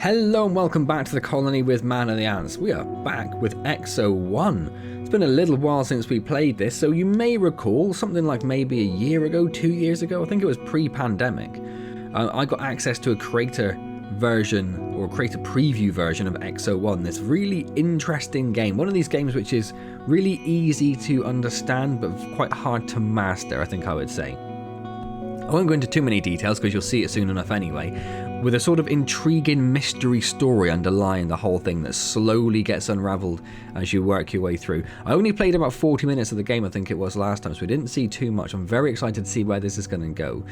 Hello and welcome back to the colony with Man and the Antz. We are back with Exo One. It's been a little while since we played this, so you may recall something like maybe a year ago, 2 years ago, I think it was pre-pandemic. I got access to a creator version or creator preview version of Exo One, this really interesting game. One of these games which is really easy to understand but quite hard to master, I think I would say. I won't go into too many details because you'll see it soon enough anyway, with a sort of intriguing mystery story underlying the whole thing that slowly gets unraveled as you work your way through. I only played about 40 minutes of the game, I think it was last time, so we didn't see too much. I'm very excited to see where this is going to go.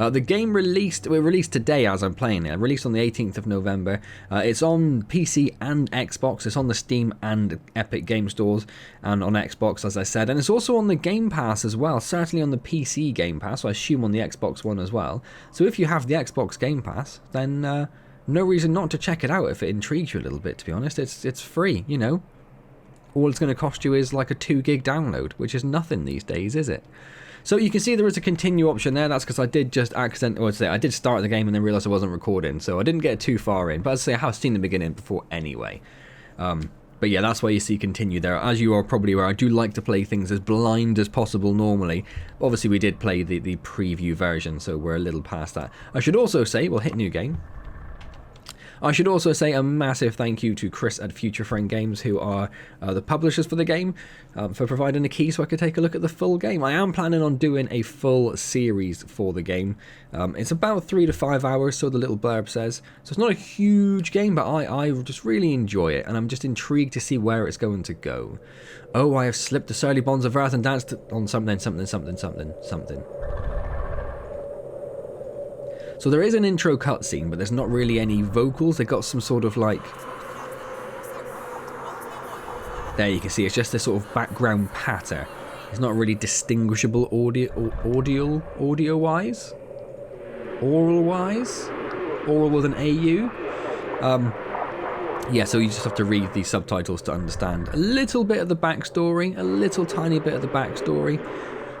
The game released today as I'm playing it. It released on the 18th of November. It's on PC and Xbox. It's on the Steam and Epic Game Stores and on Xbox, as I said. And it's also on the Game Pass as well, certainly on the PC Game Pass, so I assume on the Xbox One as well. So if you have the Xbox Game Pass, then no reason not to check it out if it intrigues you a little bit, to be honest. It's free, you know. All it's going to cost you is like a 2 gig download, which is nothing these days, is it? So you can see there is a continue option there. That's because I did just I did start the game and then realised I wasn't recording, so I didn't get too far in. But as I say, I have seen the beginning before anyway. But yeah, that's why you see continue there. As you are probably aware, I do like to play things as blind as possible normally. Obviously, we did play the preview version, so we're a little past that. I should also say, we'll hit new game. I should also say a massive thank you to Chris at Future Friend Games, who are the publishers for the game, for providing a key so I could take a look at the full game. I am planning on doing a full series for the game. It's about 3 to 5 hours, so the little blurb says. So it's not a huge game, but I just really enjoy it, and I'm just intrigued to see where it's going to go. Oh, I have slipped the surly bonds of earth and danced on something. So there is an intro cutscene, but there's not really any vocals. They got some sort of like... There you can see, it's just this sort of background patter. It's not really distinguishable audio-wise. Oral-wise? Oral with an AU. Yeah, so you just have to read the subtitles to understand a little bit of the backstory, a little tiny bit of the backstory.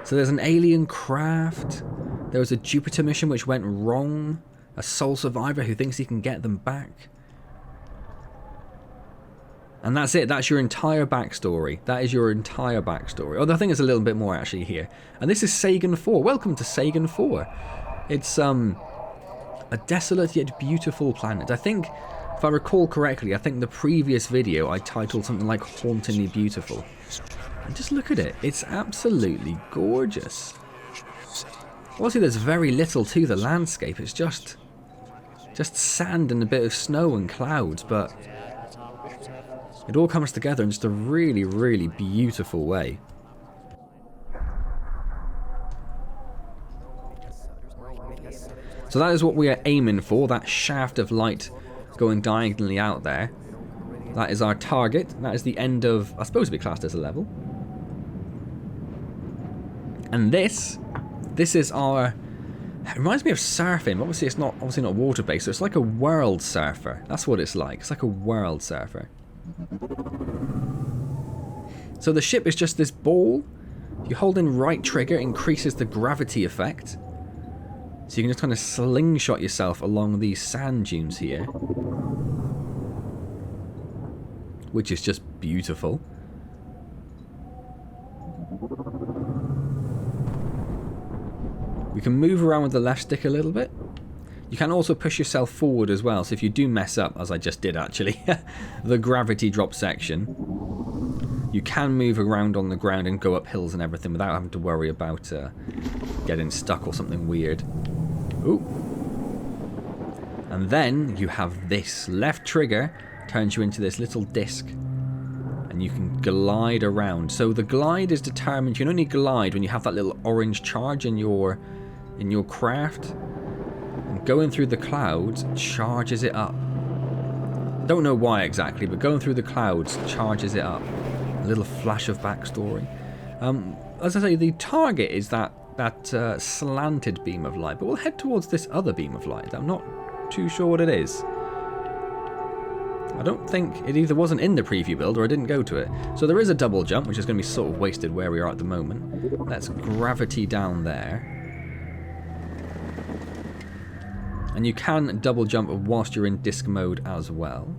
So there's an alien craft. There was a Jupiter mission which went wrong. A sole survivor who thinks he can get them back. And that's it. That's your entire backstory. That is your entire backstory. Although I think there's a little bit more actually here. And this is SAGAN 4. Welcome to SAGAN 4. It's a desolate yet beautiful planet. I think, if I recall correctly, I think the previous video I titled something like Hauntingly Beautiful. And just look at it. It's absolutely gorgeous. Obviously there's very little to the landscape. It's just sand and a bit of snow and clouds, but it all comes together in just a really, really beautiful way. So that is what we are aiming for, that shaft of light going diagonally out there. That is our target. That is the end of, I suppose, it'd be classed as a level. And this is our... It reminds me of surfing. Obviously it's not water-based, so it's like a world surfer. That's what it's like. It's like a world surfer. So the ship is just this ball. If you hold in right trigger, it increases the gravity effect. So you can just kind of slingshot yourself along these sand dunes here. Which is just beautiful. We can move around with the left stick a little bit. You can also push yourself forward as well, so if you do mess up, as I just did actually, the gravity drop section, you can move around on the ground and go up hills and everything without having to worry about getting stuck or something weird. Ooh. And then you have this. Left trigger turns you into this little disc. And you can glide around. So the glide is determined. You can only glide when you have that little orange charge in your craft. And going through the clouds charges it up. Don't know why exactly, but going through the clouds charges it up. A little flash of backstory. As I say, the target is that slanted beam of light, but we'll head towards this other beam of light. I'm not too sure what it is. I don't think it either wasn't in the preview build or I didn't go to it. So there is a double jump, which is going to be sort of wasted where we are at the moment. Let's gravity down there. And you can double jump whilst you're in disc mode as well.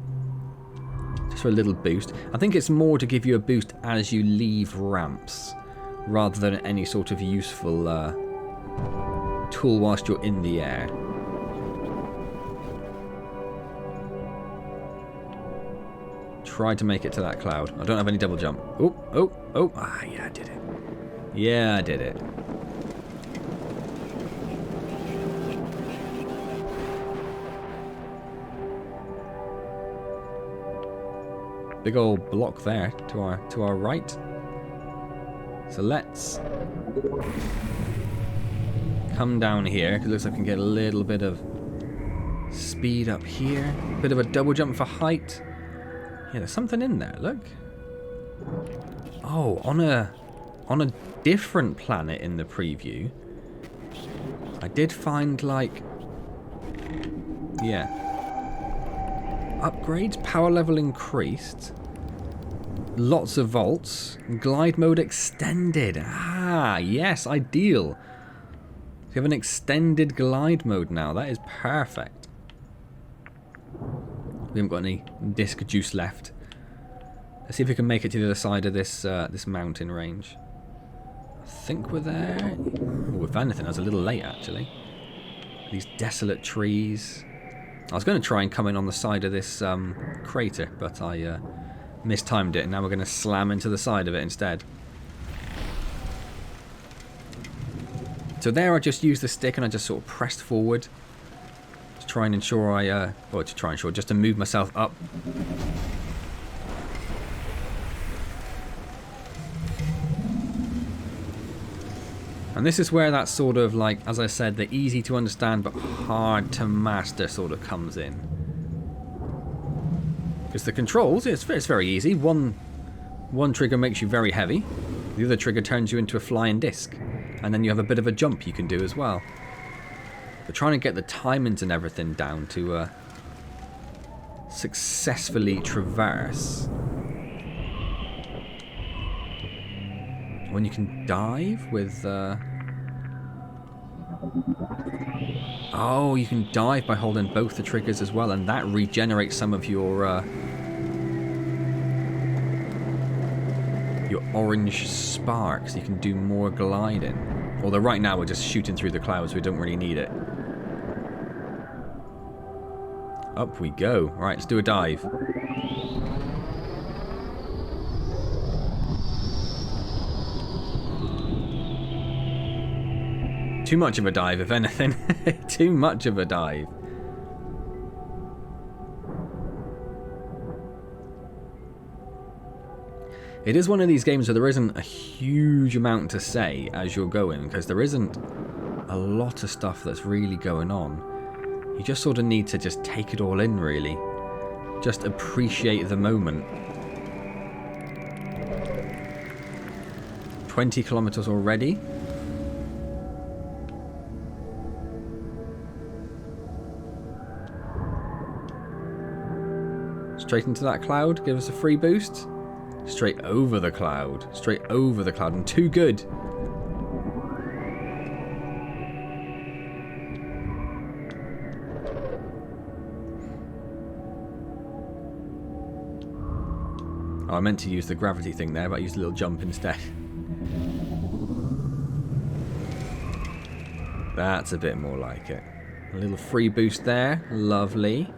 Just for a little boost. I think it's more to give you a boost as you leave ramps, rather than any sort of useful tool whilst you're in the air. Try to make it to that cloud. I don't have any double jump. Oh. Ah, yeah, I did it. Yeah, I did it. Big old block there to our right. So let's come down here. It looks like I can get a little bit of speed up here. Bit of a double jump for height. Yeah, there's something in there. Look. Oh, on a different planet in the preview, I did find like, yeah. Upgrades, power level increased, lots of vaults, glide mode extended. Ah, yes, ideal. We have an extended glide mode now. That is perfect. We haven't got any disc juice left. Let's see if we can make it to the other side of this this mountain range. I think we're there. Ooh, if anything, I was a little late actually. These desolate trees. I was going to try and come in on the side of this crater, but I mistimed it, and now we're going to slam into the side of it instead. So there I just used the stick and I just sort of pressed forward to try and ensure just to move myself up. And this is where that sort of, like, as I said, the easy to understand but hard to master sort of comes in. Because the controls, it's very easy. One trigger makes you very heavy. The other trigger turns you into a flying disc. And then you have a bit of a jump you can do as well. But trying to get the timings and everything down to successfully traverse. When you can dive with... Oh, you can dive by holding both the triggers as well, and that regenerates some of your orange sparks. You can do more gliding. Although right now we're just shooting through the clouds, we don't really need it. Up we go. Right, let's do a dive. Too much of a dive, if anything. Too much of a dive. It is one of these games where there isn't a huge amount to say as you're going, because there isn't a lot of stuff that's really going on. You just sort of need to just take it all in, really. Just appreciate the moment. 20 kilometers already. Straight into that cloud, give us a free boost. Straight over the cloud. Straight over the cloud, and too good. Oh, I meant to use the gravity thing there, but I used a little jump instead. That's a bit more like it. A little free boost there. Lovely.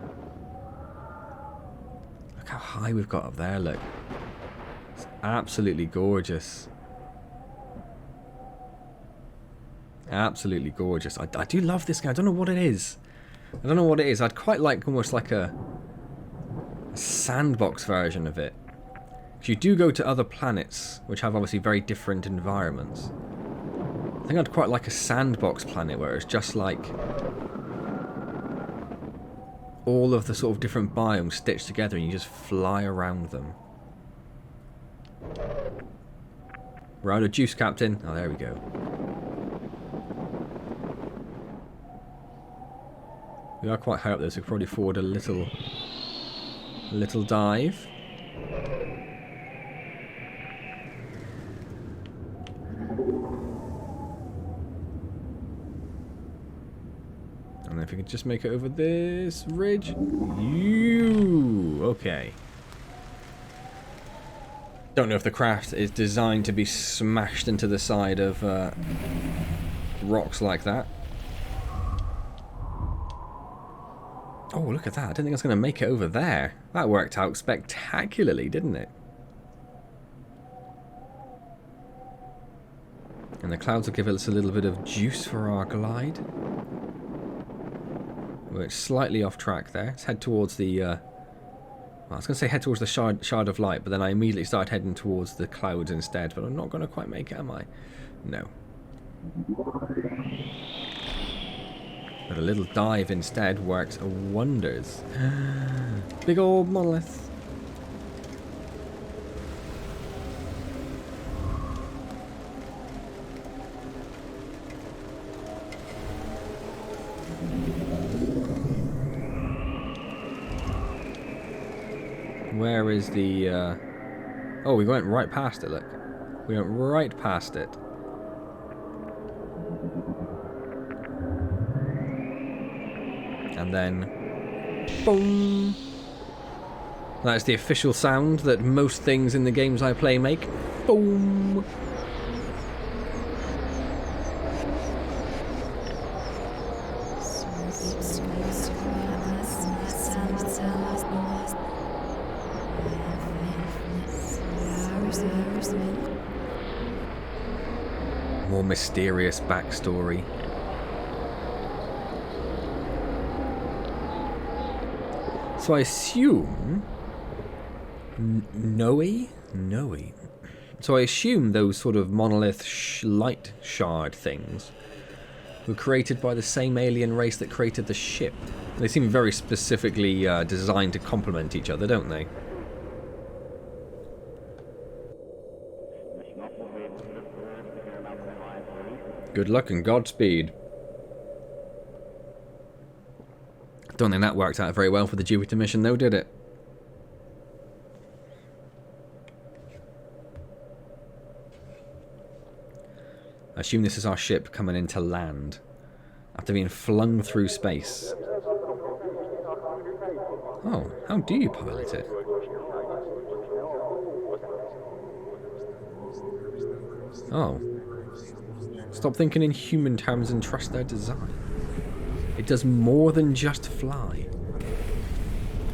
Look how high we've got up there, look. It's absolutely gorgeous. Absolutely gorgeous. I do love this game. I don't know what it is. I don't know what it is. I'd quite like almost like a sandbox version of it. Because you do go to other planets, which have obviously very different environments. I think I'd quite like a sandbox planet where it's just like all of the sort of different biomes stitched together and you just fly around them. We're out of juice, Captain. Oh, there we go. We are quite high up there, so we could probably afford a little dive. And if we could just make it over this ridge. You okay. Don't know if the craft is designed to be smashed into the side of rocks like that. Oh, look at that. I didn't think I was going to make it over there. That worked out spectacularly, didn't it? And the clouds will give us a little bit of juice for our glide. We're slightly off track there. Let's head towards the... well, I was going to say head towards the shard of light, but then I immediately started heading towards the clouds instead. But I'm not going to quite make it, am I? No. But a little dive instead works wonders. Big old monolith. Where is the... Oh, we went right past it, look. We went right past it. And then... boom! That's the official sound that most things in the games I play make. Boom! More mysterious backstory. So I assume... Noe? So I assume those sort of monolith light shard things were created by the same alien race that created the ship. They seem very specifically designed to complement each other, don't they? Good luck and Godspeed. Don't think that worked out very well for the Jupiter mission though, did it? I assume this is our ship coming into land after being flung through space. Oh, how do you pilot it? Oh. Stop thinking in human terms and trust their design. It does more than just fly.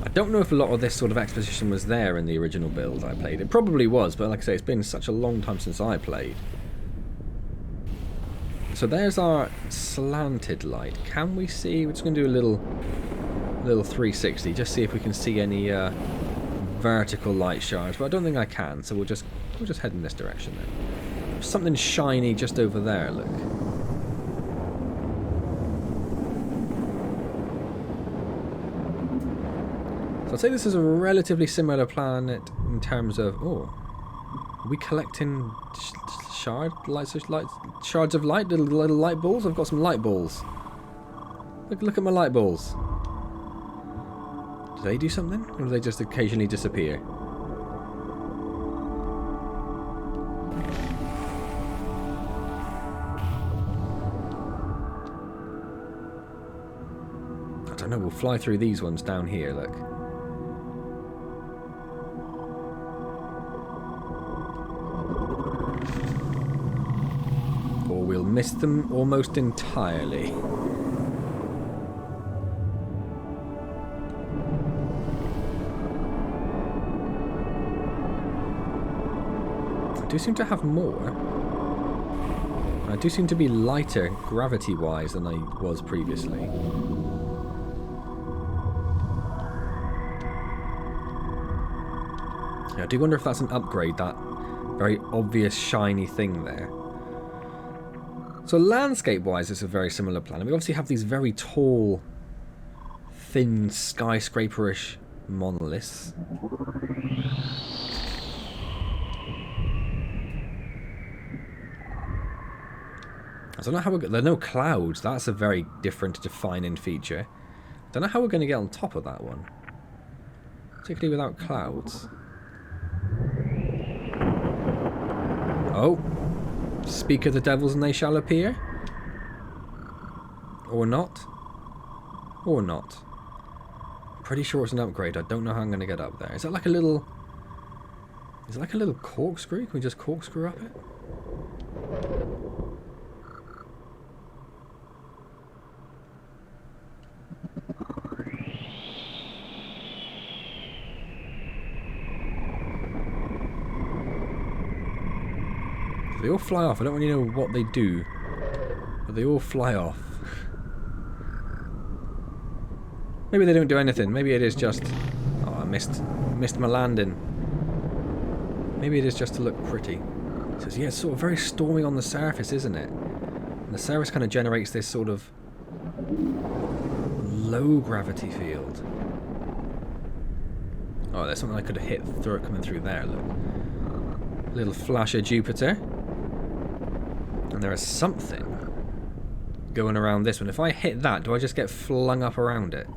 I don't know if a lot of this sort of exposition was there in the original build I played. It probably was, but like I say, it's been such a long time since I played. So there's our slanted light. Can we see? We're just going to do a little 360, just see if we can see any vertical light shards. But I don't think I can, so we'll just head in this direction then. There's something shiny just over there. Look. So I'd say this is a relatively similar planet in terms of... Oh, are we collecting shards of light? Little light balls? I've got some light balls. Look at my light balls. Do they do something? Or do they just occasionally disappear? I don't know, we'll fly through these ones down here, look. Or we'll miss them almost entirely. I do seem to have more. I do seem to be lighter gravity-wise than I was previously. I do wonder if that's an upgrade, that very obvious shiny thing there. So landscape-wise, it's a very similar planet. We obviously have these very tall, thin, skyscraper-ish monoliths. I don't know how there are no clouds. That's a very different defining feature. I don't know how we're going to get on top of that one. Particularly without clouds. Oh, speak of the devils and they shall appear. Or not. Or not. Pretty sure it's an upgrade. I don't know how I'm going to get up there. Is that like a little... Is it like a little corkscrew? Can we just corkscrew up it? They all fly off. I don't really know what they do, but they all fly off. Maybe they don't do anything. Maybe it is just... Oh, I missed my landing. Maybe it is just to look pretty. It says, yeah, it's sort of very stormy on the surface, isn't it? And the surface kind of generates this sort of low gravity field. Oh, there's something I could have hit through it coming through there, look. A little flash of Jupiter. And there is something going around this one. If I hit that, do I just get flung up around it?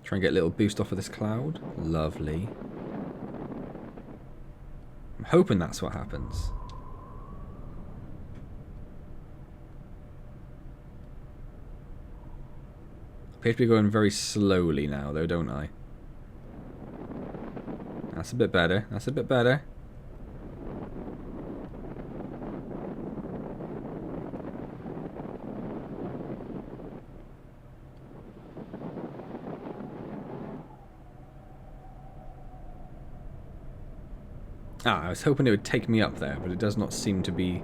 Try and get a little boost off of this cloud. Lovely. I'm hoping that's what happens. I appear to be going very slowly now, though, don't I? That's a bit better. That's a bit better. Ah, I was hoping it would take me up there, but it does not seem to be...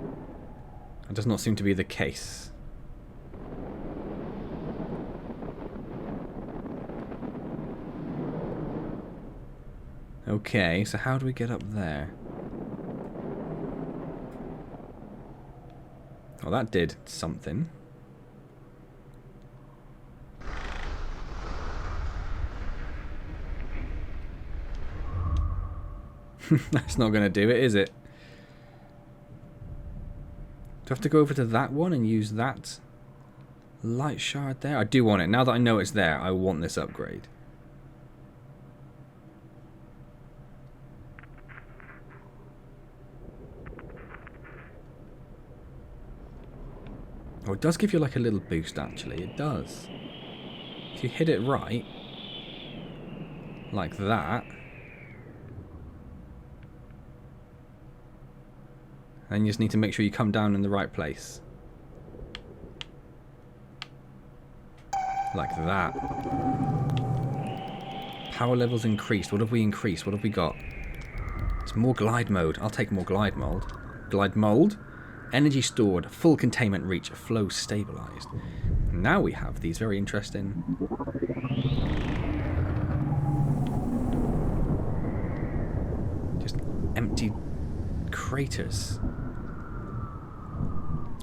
It does not seem to be the case. Okay, so how do we get up there? Oh, that did something. That's not going to do it, is it? Do I have to go over to that one and use that light shard there? I do want it. Now that I know it's there, I want this upgrade. Oh, it does give you like a little boost, actually. It does. If you hit it right, like that, then you just need to make sure you come down in the right place. Like that. Power levels increased. What have we increased? What have we got? It's more glide mode. I'll take more glide mode. Glide mode. Energy stored, full containment reach, flow stabilized. Now we have these very interesting... just empty craters.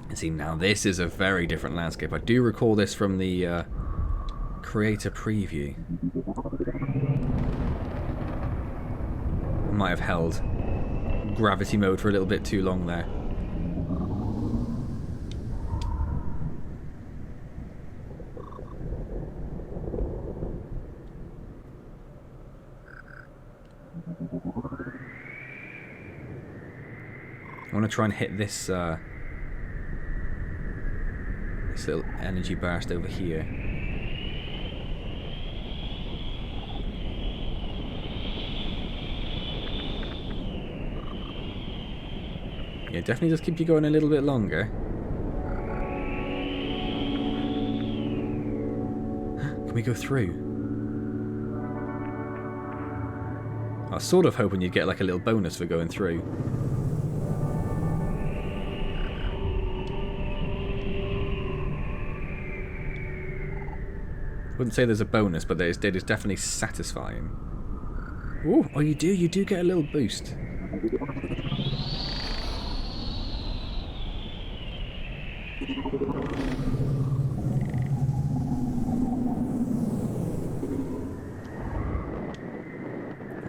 And see, now this is a very different landscape. I do recall this from the creator preview. I might have held gravity mode for a little bit too long there. I want to try and hit this this little energy burst over here. Yeah, definitely just keep you going a little bit longer. Can we go through? I was sort of hoping you'd get like a little bonus for going through. Wouldn't say there's a bonus, but it is definitely satisfying. Ooh, oh, you do get a little boost.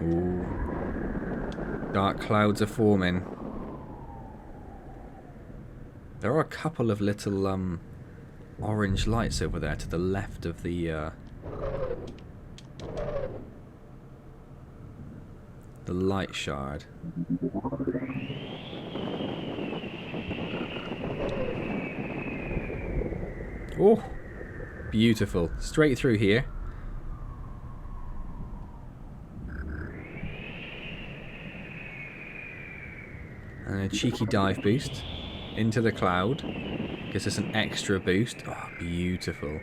Ooh. Dark clouds are forming. There are a couple of little orange lights over there to the left of the The light shard. Oh, beautiful. Straight through here. And a cheeky dive boost into the cloud. Gives us an extra boost. Oh, beautiful.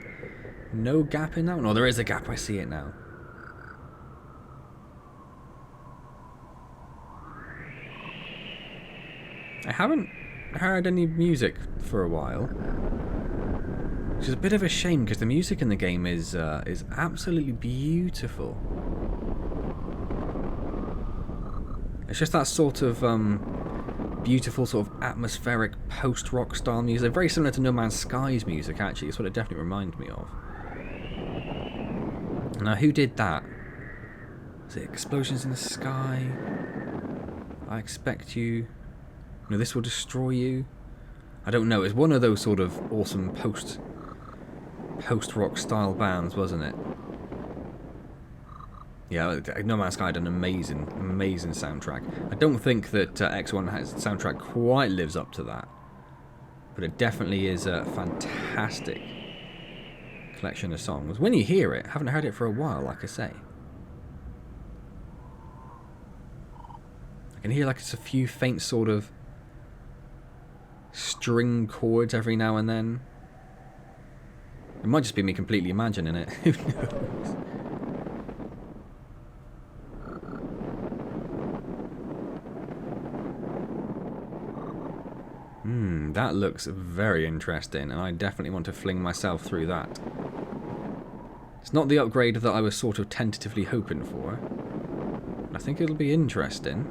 No gap in that one. Oh, there is a gap. I see it now. I haven't heard any music for a while, which is a bit of a shame because the music in the game is absolutely beautiful. It's just that sort of beautiful sort of atmospheric post-rock style music, very similar to No Man's Sky's music. Actually, it's what it definitely reminds me of. Now, who did that? Was it Explosions in the Sky? I Expect You. No, This Will Destroy You. I don't know. It's one of those sort of awesome post-rock style bands, wasn't it? Yeah, No Man's Sky had an amazing soundtrack. I don't think that Exo One soundtrack quite lives up to that, but it definitely is a fantastic collection of songs. When you hear it, haven't heard it for a while, like I say. I can hear like it's a few faint sort of string chords every now and then. It might just be me completely imagining it. Who knows? That looks very interesting, and I definitely want to fling myself through that. It's not the upgrade that I was sort of tentatively hoping for. I think it'll be interesting.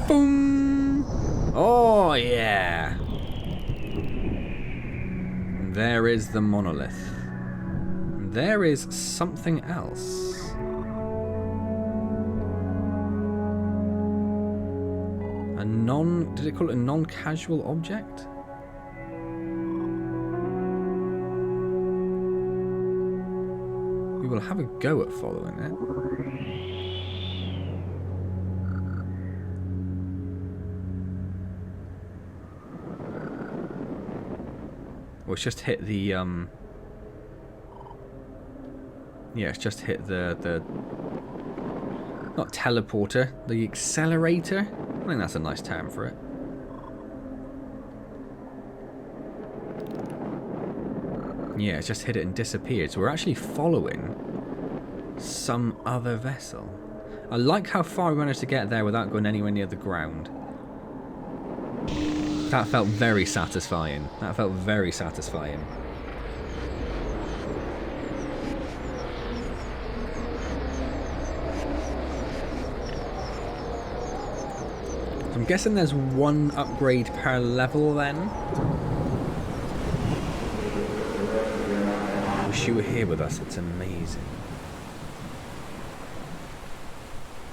Boom! Oh, yeah! There is the monolith. There is something else. Did it call it a non-casual object? We will have a go at following it. Well, it's just hit the yeah, it's just hit the not teleporter, the accelerator. I think that's a nice term for it. Yeah, it's just hit it and disappeared. So we're actually following some other vessel. I like how far we managed to get there without going anywhere near the ground. That felt very satisfying. That felt very satisfying. I'm guessing there's one upgrade per level then. Wish you were here with us, it's amazing.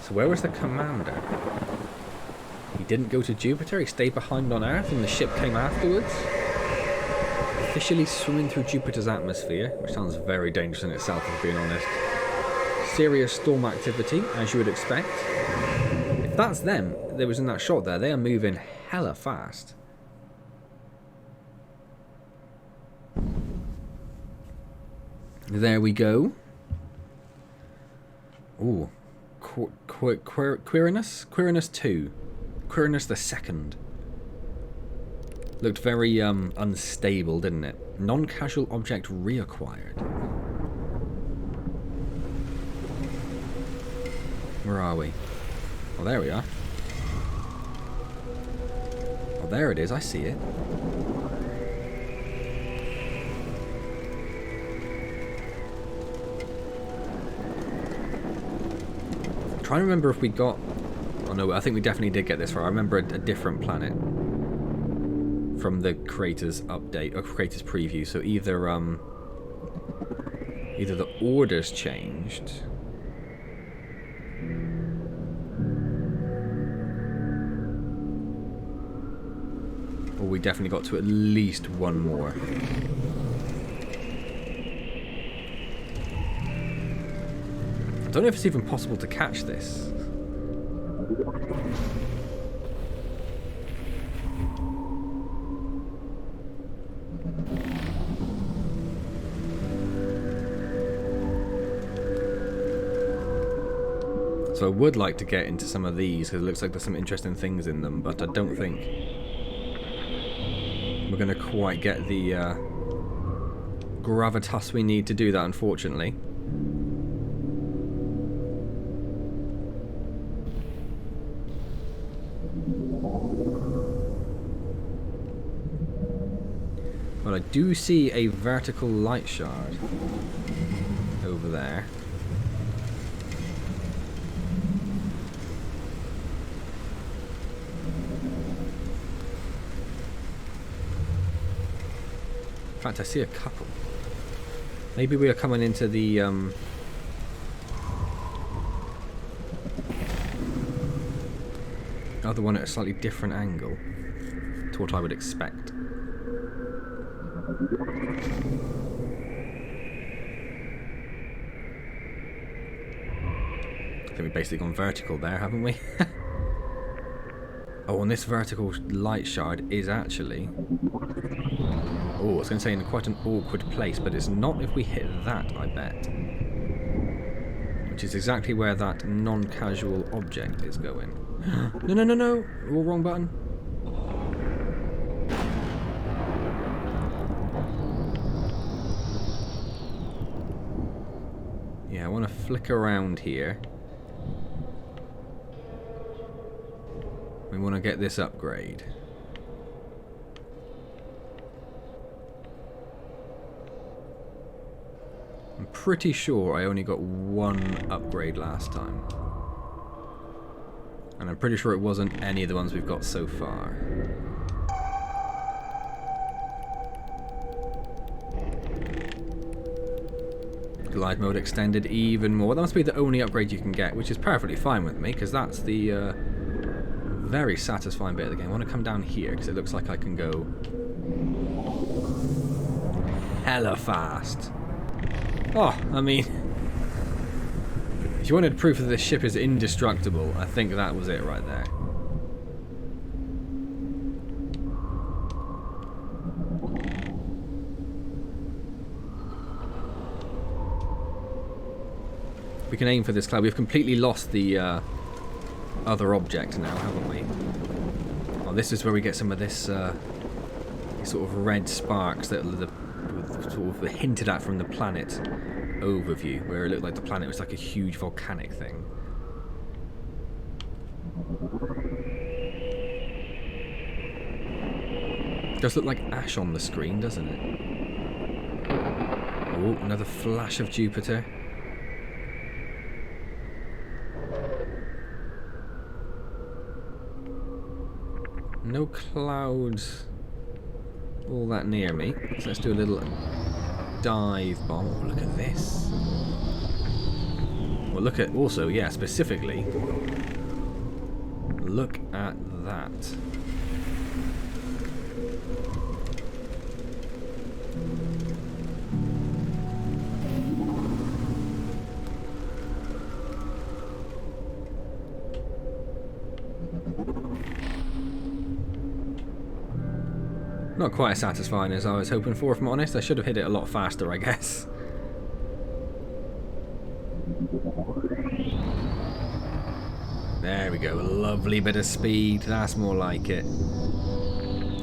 So where was the commander? He didn't go to Jupiter, he stayed behind on Earth and the ship came afterwards? Officially swimming through Jupiter's atmosphere, which sounds very dangerous in itself if being honest. Serious storm activity, as you would expect. If that's them, that was in that shot there, they are moving hella fast. There we go. Ooh. QUIRINUS? QUIRINUS 2. QUIRINUS the second. Looked very unstable, didn't it? Non-casual object reacquired. Where are we? Oh, there we are. Oh, there it is. I see it. I'm trying to remember if we got... Oh, no, I think we definitely did get this far. I remember a different planet from the creator's update, or creator's preview. So either the orders changed... or we definitely got to at least one more. don't know if it's even possible to catch this. So I would like to get into some of these because it looks like there's some interesting things in them, but I don't think we're going to quite get the gravitas we need to do that, unfortunately. But I do see a vertical light shard over there. In fact, I see a couple. Maybe we are coming into the other one at a slightly different angle to what I would expect. I think we've basically gone vertical there, haven't we? Oh, and this vertical light shard is actually... Oh, I was going to say in quite an awkward place, but it's not if we hit that, I bet. Which is exactly where that non-casual object is going. No, no, no, no! All wrong button. Yeah, I want to flick around here. We want to get this upgrade. I'm pretty sure I only got one upgrade last time. And I'm pretty sure it wasn't any of the ones we've got so far. Glide mode extended even more. That must be the only upgrade you can get, which is perfectly fine with me, because that's the very satisfying bit of the game. I want to come down here, because it looks like I can go hella fast. Oh, I mean, if you wanted proof that this ship is indestructible, I think that was it right there. We can aim for this cloud. We've completely lost the other object now, haven't we? Oh, this is where we get some of this sort of red sparks that are sort of hinted at from the planet overview, where it looked like the planet was like a huge volcanic thing. It does look like ash on the screen, doesn't it? Oh, another flash of Jupiter. No clouds all that near me, so let's do a little dive bomb. Oh, look at this. Well, look at also, yeah, specifically, look at that. Not quite as satisfying as I was hoping for, if I'm honest. I should have hit it a lot faster, I guess. There we go, a lovely bit of speed. That's more like it.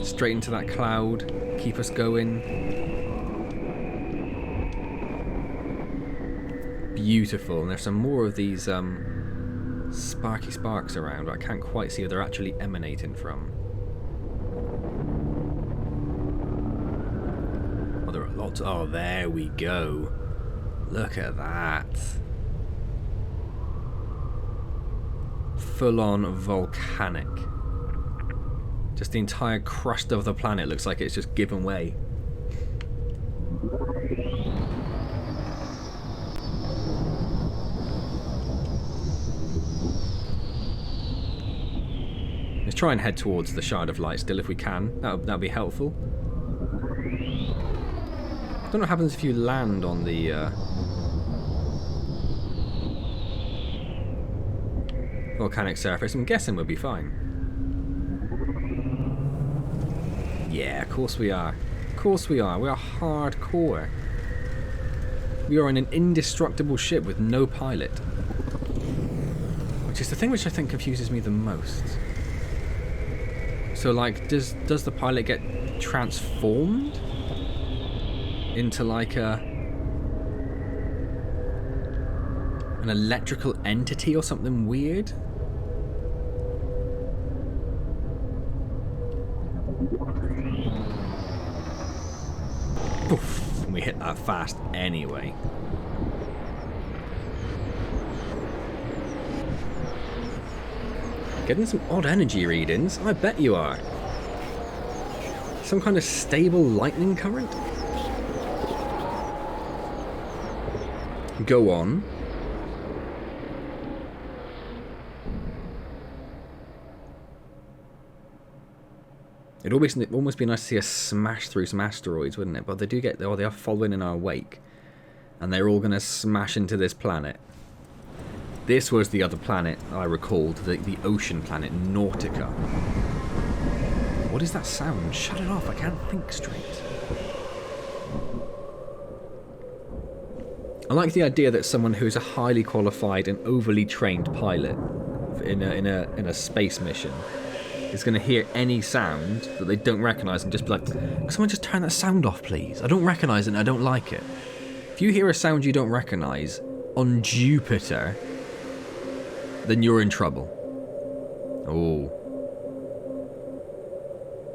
Straight into that cloud. Keep us going. Beautiful. And there's some more of these sparky sparks around, but I can't quite see where they're actually emanating from. There are lots. Oh, there we go. Look at that. Full-on volcanic. Just the entire crust of the planet looks like it's just given way. Let's try and head towards the Shard of Light still if we can. That'll be helpful. I don't know what happens if you land on the volcanic surface. I'm guessing we'll be fine. Yeah, of course we are. Of course we are. We are hardcore. We are in an indestructible ship with no pilot. Which is the thing which I think confuses me the most. So, like, does the pilot get transformed into, like, an electrical entity or something weird? Poof, and we hit that fast anyway. Getting some odd energy readings, I bet you are. Some kind of stable lightning current? Go on. It'd almost be nice to see us smash through some asteroids, wouldn't it? But they do get, they are following in our wake. And they're all going to smash into this planet. This was the other planet I recalled, the ocean planet, Nautica. What is that sound? Shut it off, I can't think straight. I like the idea that someone who's a highly qualified and overly trained pilot in a space mission is going to hear any sound that they don't recognise and just be like, can someone just turn that sound off, please? I don't recognise it and I don't like it. If you hear a sound you don't recognise on Jupiter, then you're in trouble. Oh.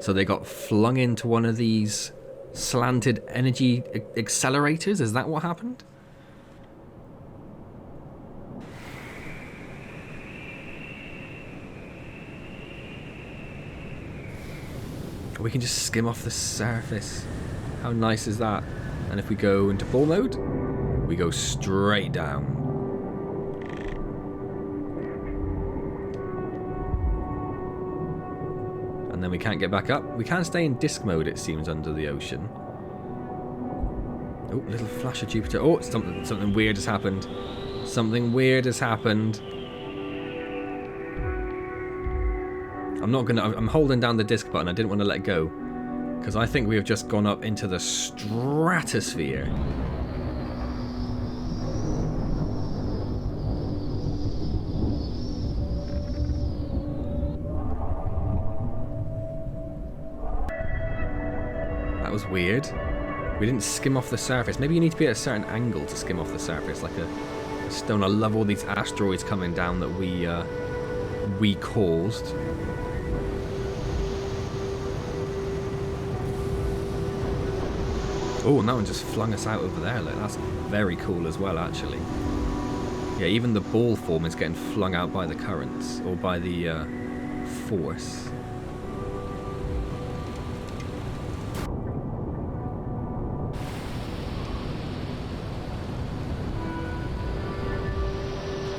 So they got flung into one of these slanted energy accelerators? Is that what happened? We can just skim off the surface. How nice is that? And if we go into ball mode, we go straight down. And then we can't get back up. We can stay in disc mode, it seems, under the ocean. Oh, little flash of Jupiter. Oh, something weird has happened. Something weird has happened. I'm holding down the disc button. I didn't want to let go. Because I think we have just gone up into the stratosphere. That was weird. We didn't skim off the surface. Maybe you need to be at a certain angle to skim off the surface, like a stone. I love all these asteroids coming down that we caused. Oh, and that one just flung us out over there. Like, that's very cool as well, actually. Yeah, even the ball form is getting flung out by the currents, or by the force.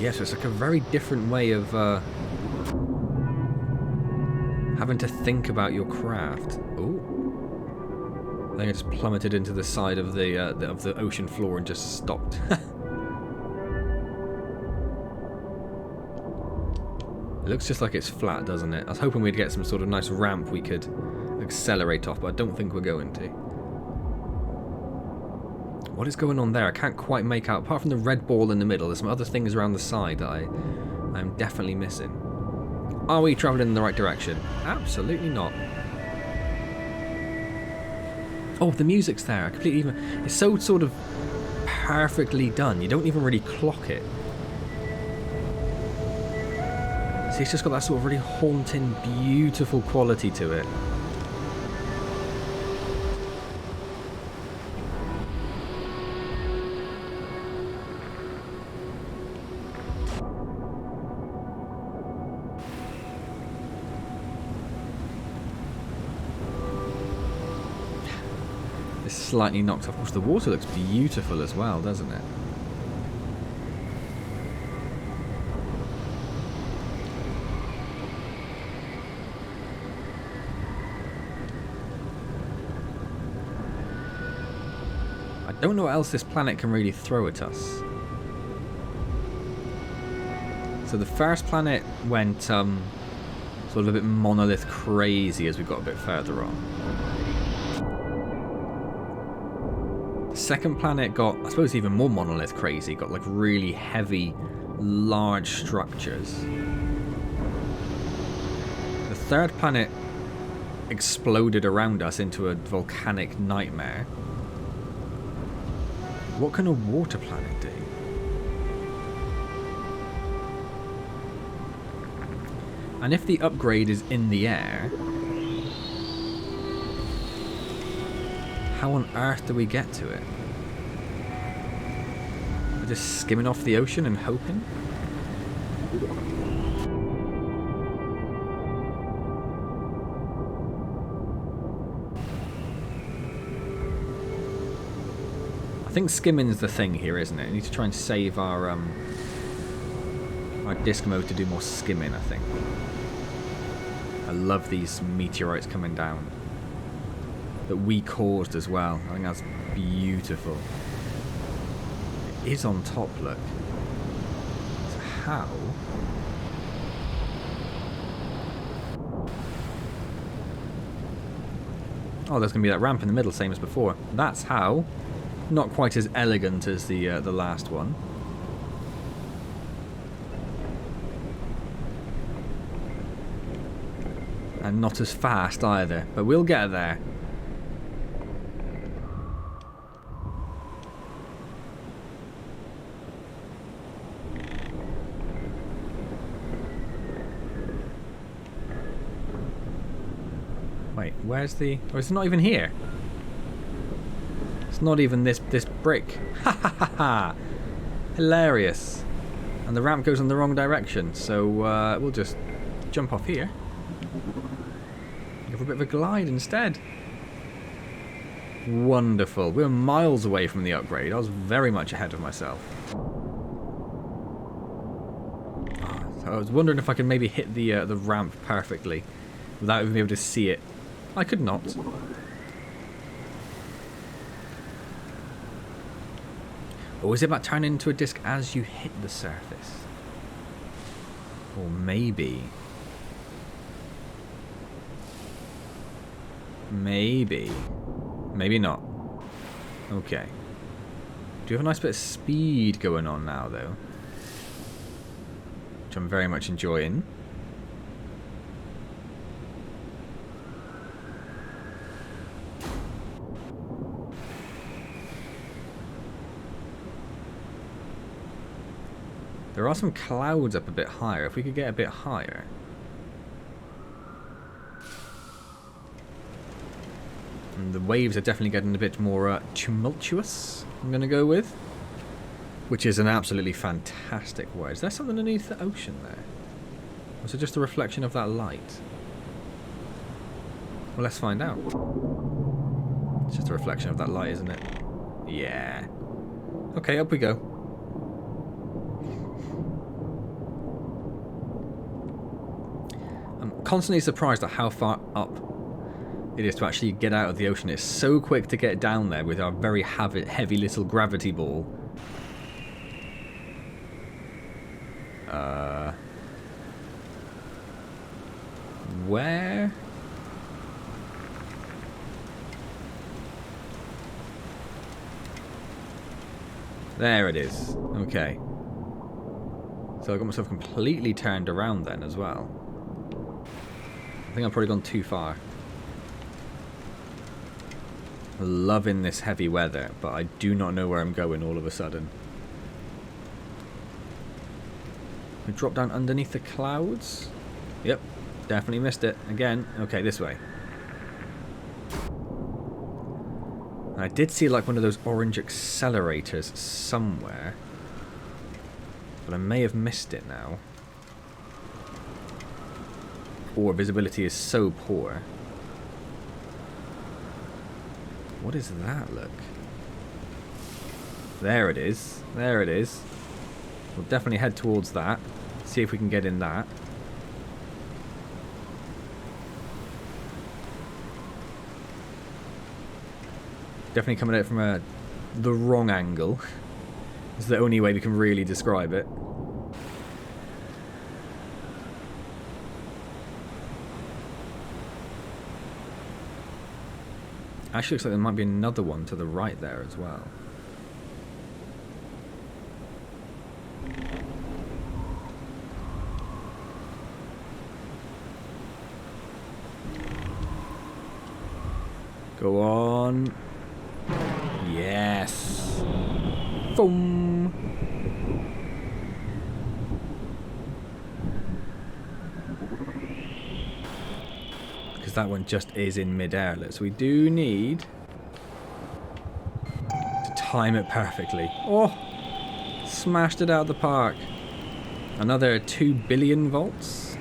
Yeah, so it's like a very different way of having to think about your craft. Oh. I think I just plummeted into the side of the ocean floor and just stopped. It looks just like it's flat, doesn't it? I was hoping we'd get some sort of nice ramp we could accelerate off, but I don't think we're going to. What is going on there? I can't quite make out. Apart from the red ball in the middle, there's some other things around the side that I'm definitely missing. Are we travelling in the right direction? Absolutely not. Oh, the music's there. I completely even. It's so sort of perfectly done. You don't even really clock it. See, it's just got that sort of really haunting, beautiful quality to it. Slightly knocked off. Of course, the water looks beautiful as well, doesn't it? I don't know what else this planet can really throw at us. So the first planet went sort of a bit monolith crazy as we got a bit further on. The second planet got, I suppose, even more monolith crazy. Got like really heavy, large structures. The third planet exploded around us into a volcanic nightmare. What can a water planet do? And if the upgrade is in the air, how on earth do we get to it? We're just skimming off the ocean and hoping? I think skimming is the thing here, isn't it? We need to try and save our disc mode to do more skimming, I think. I love these meteorites coming down that we caused as well. I think that's beautiful. It is on top, look. So how? Oh, there's going to be that ramp in the middle, same as before. That's how. Not quite as elegant as the last one. And not as fast either, but we'll get there. Wait, where's the... Oh, it's not even here. It's not even this brick. Ha ha ha ha! Hilarious. And the ramp goes in the wrong direction, so we'll just jump off here. Go for a bit of a glide instead. Wonderful. We were miles away from the upgrade. I was very much ahead of myself. So I was wondering if I could maybe hit the ramp perfectly without even being able to see it. I could not. Or is it about turning into a disc as you hit the surface? Or maybe... Maybe. Maybe not. Okay. Do you have a nice bit of speed going on now, though? Which I'm very much enjoying. There are some clouds up a bit higher. If we could get a bit higher. And the waves are definitely getting a bit more tumultuous, I'm going to go with. Which is an absolutely fantastic word. Is there something underneath the ocean there? Or is it just a reflection of that light? Well, let's find out. It's just a reflection of that light, isn't it? Yeah. Okay, up we go. I'm constantly surprised at how far up it is to actually get out of the ocean. It's so quick to get down there with our very heavy little gravity ball. Where? There it is. Okay. So I got myself completely turned around then as well. I think I've probably gone too far. Loving this heavy weather, but I do not know where I'm going all of a sudden. We drop down underneath the clouds. Yep, definitely missed it. Again. Okay, this way. I did see like one of those orange accelerators somewhere. But I may have missed it now. Or visibility is so poor. What is that, look? There it is. There it is. We'll definitely head towards that. See if we can get in that. Definitely coming at it from the wrong angle. It's the only way we can really describe it. Actually, looks like there might be another one to the right there as well. Go on. Yes. Boom. Because that one just is in mid-air. So we do need to time it perfectly. Oh, smashed it out of the park. Another 2 billion volts.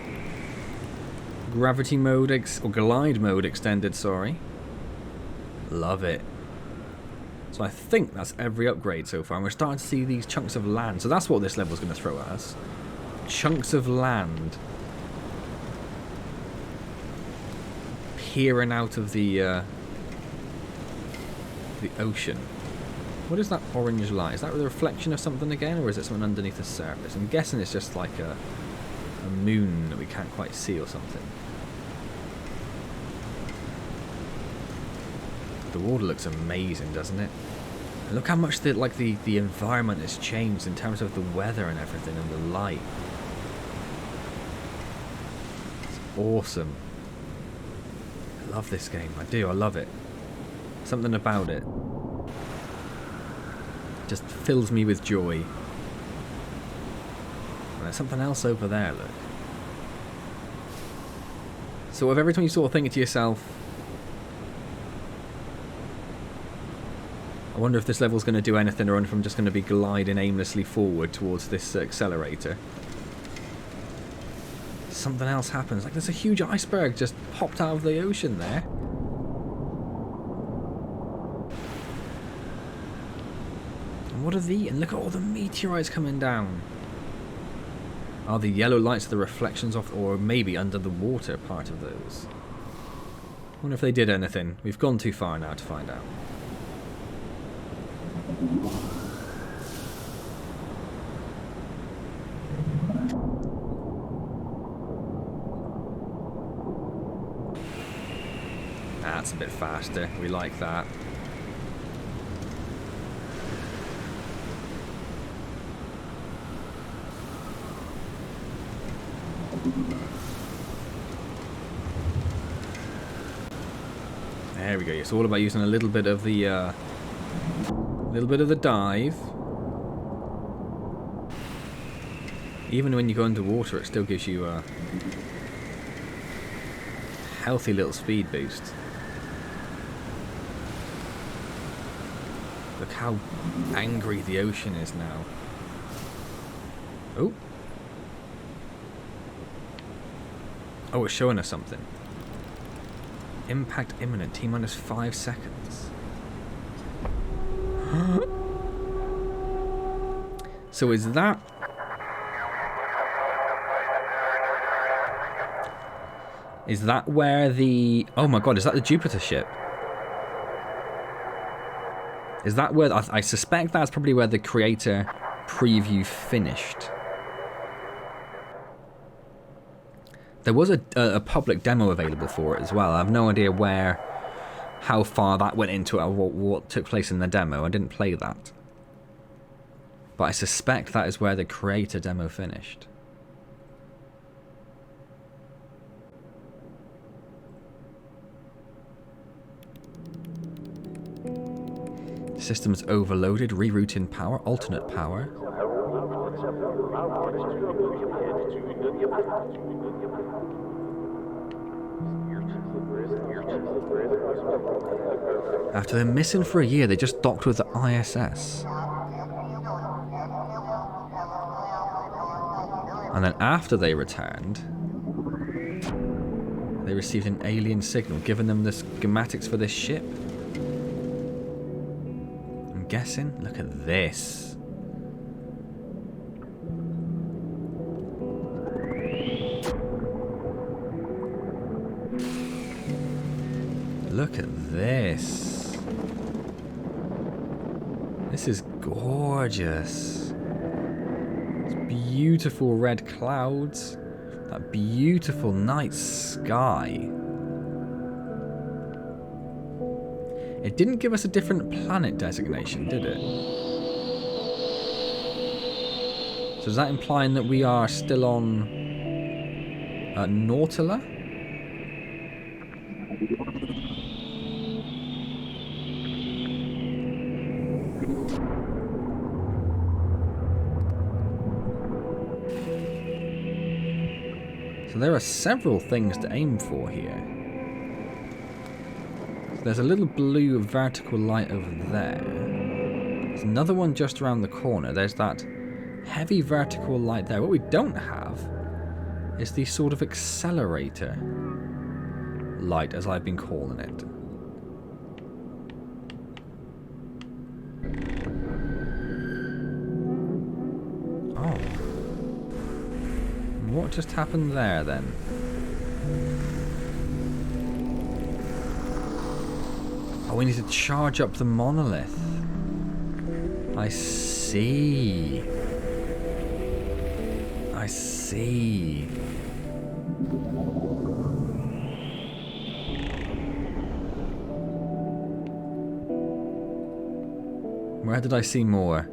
Gravity mode, or glide mode extended, sorry. Love it. So I think that's every upgrade so far. And we're starting to see these chunks of land. So that's what this level's going to throw at us. Chunks of land. Peering out of the ocean. What is that orange light? Is that the reflection of something again? Or is it something underneath the surface? I'm guessing it's just like a moon that we can't quite see or something. The water looks amazing, doesn't it? And look how much the environment has changed in terms of the weather and everything and the light. It's awesome. I love this game. I do. I love it. Something about it just fills me with joy. And there's something else over there, look. So every time you sort of think to yourself, I wonder if this level's going to do anything, or if I'm just going to be gliding aimlessly forward towards this accelerator. Something else happens. Like there's a huge iceberg just popped out of the ocean there. And what are these? And look at all the meteorites coming down. Are the yellow lights the reflections of, or maybe under the water part of those? I wonder if they did anything. We've gone too far now to find out. That's a bit faster. We like that. There we go. It's all about using a little bit of the dive. Even when you go underwater, it still gives you a healthy little speed boost. Look how angry the ocean is now. Oh. Oh, it's showing us something. Impact imminent. T-minus 5 seconds. So is that... Is that where the... Oh my god, is that the Jupiter ship? Is that where... I suspect that's probably where the creator preview finished. There was a public demo available for it as well. I have no idea how far that went into it, or what took place in the demo. I didn't play that. But I suspect that is where the creator demo finished. Systems overloaded, rerouting power, alternate power. After they're missing for a year, they just docked with the ISS. And then after they returned, they received an alien signal, giving them the schematics for this ship. I'm guessing, look at this. Look at this. This is gorgeous. It's beautiful red clouds. That beautiful night sky. It didn't give us a different planet designation, did it? So is that implying that we are still on Nautila? So there are several things to aim for here. So there's a little blue vertical light over there. There's another one just around the corner. There's that heavy vertical light there. What we don't have is the sort of accelerator light, as I've been calling it. Oh. What just happened there then? Oh, we need to charge up the monolith. I see. I see. Where did I see more?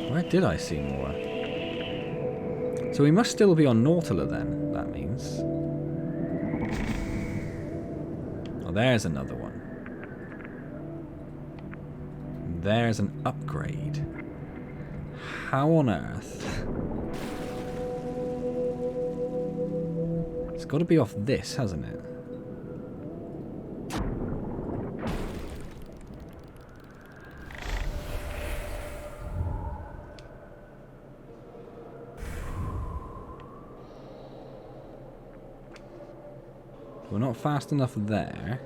Where did I see more? So we must still be on Nautila then, that means. Oh, there's another one. There's an upgrade. How on earth? It's got to be off this, hasn't it? We're not fast enough there.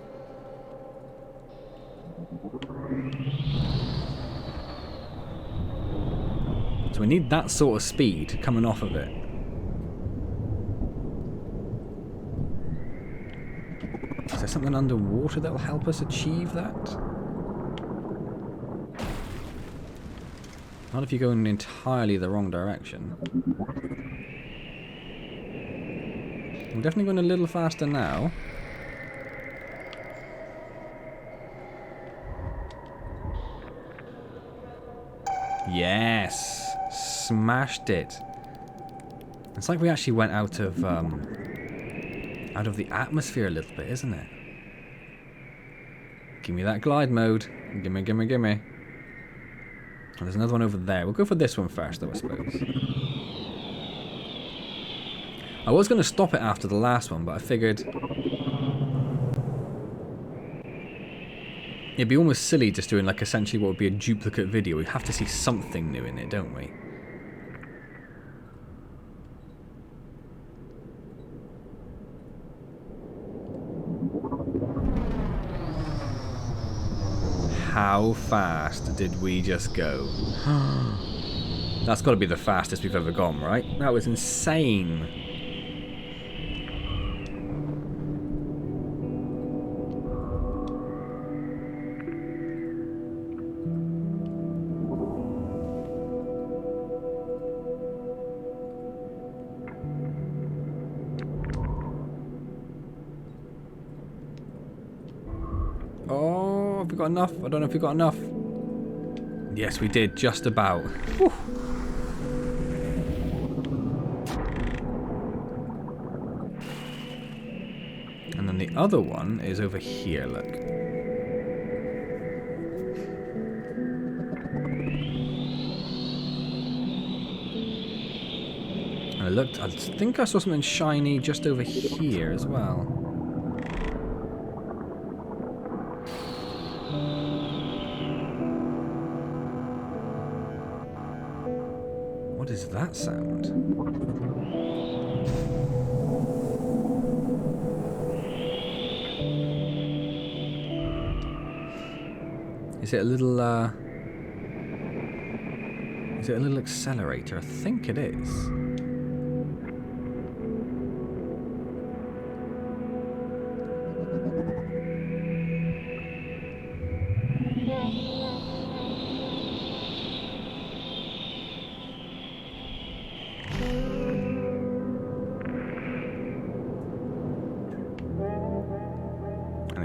So we need that sort of speed coming off of it. Is there something underwater that will help us achieve that? Not if you go in entirely the wrong direction. I'm definitely going a little faster now. Yes! Smashed it. It's like we actually went out of the atmosphere a little bit, isn't it? Give me that glide mode. Gimme, gimme, gimme. Oh, there's another one over there. We'll go for this one first, though, I suppose. I was going to stop it after the last one, but I figured it'd be almost silly just doing like essentially what would be a duplicate video. We have to see something new in it, don't we? How fast did we just go? That's got to be the fastest we've ever gone, right? That was insane. Oh, have we got enough? I don't know if we got enough. Yes, we did, just about. Whew. And then the other one is over here, look. And I think I saw something shiny just over here as well. What is that sound? Is it a little accelerator? I think it is.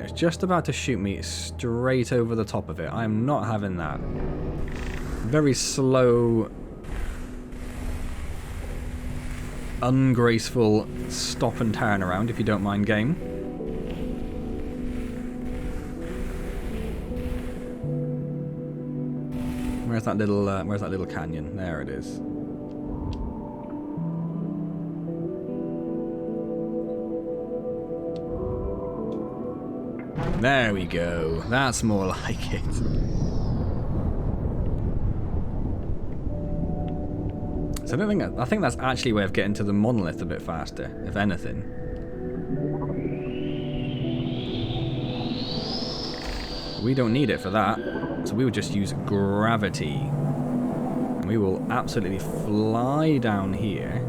and it's just about to shoot me straight over the top of it. I am not having that. Very slow, ungraceful stop and turn around, if you don't mind, game. Where's that little canyon? There it is. There we go. That's more like it. So I think that's actually a way of getting to the monolith a bit faster, if anything. We don't need it for that, so we would just use gravity. And we will absolutely fly down here.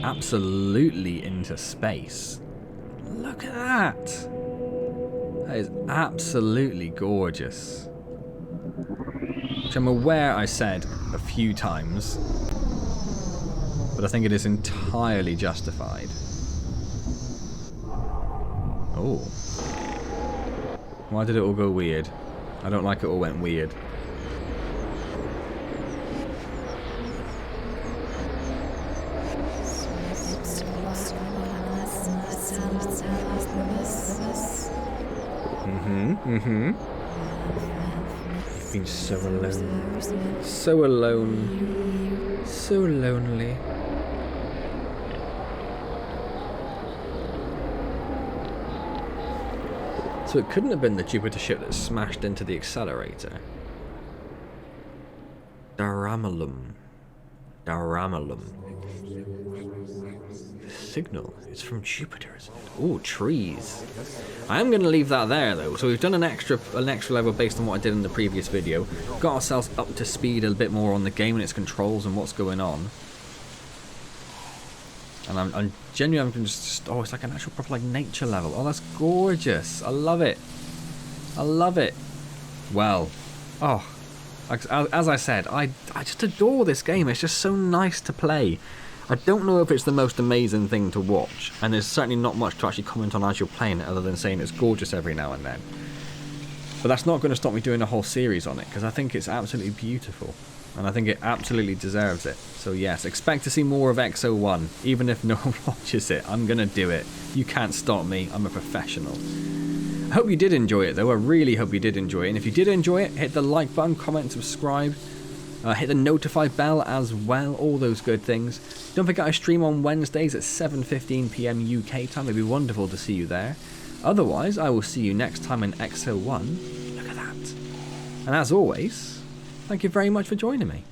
Absolutely into space. Look at that. That is absolutely gorgeous. Which I'm aware I said a few times, but I think it is entirely justified. Oh. Why did it all go weird? I don't like it all went weird. You've been so alone. So alone. So lonely. So it couldn't have been the Jupiter ship that smashed into the accelerator. DARAMULUM. DARAMULUM. Signal. It's from Jupiter, isn't it? Oh, trees. I am going to leave that there, though. So we've done an extra level based on what I did in the previous video. Got ourselves up to speed a bit more on the game and its controls and what's going on. And I'm genuinely, I'm just, oh, it's like an actual proper like nature level. Oh, that's gorgeous. I love it. I love it. Well, oh, as I said, I just adore this game. It's just so nice to play. I don't know if it's the most amazing thing to watch, and there's certainly not much to actually comment on as you're playing it other than saying it's gorgeous every now and then. But that's not going to stop me doing a whole series on it, because I think it's absolutely beautiful, and I think it absolutely deserves it. So yes, expect to see more of Exo One, even if no one watches it. I'm going to do it. You can't stop me. I'm a professional. I hope you did enjoy it, though. I really hope you did enjoy it, and if you did enjoy it, hit the like button, comment, subscribe. Hit the notify bell as well, all those good things. Don't forget I stream on Wednesdays at 7:15 PM UK time. It'd be wonderful to see you there. Otherwise, I will see you next time in Exo One. Look at that. And as always, thank you very much for joining me.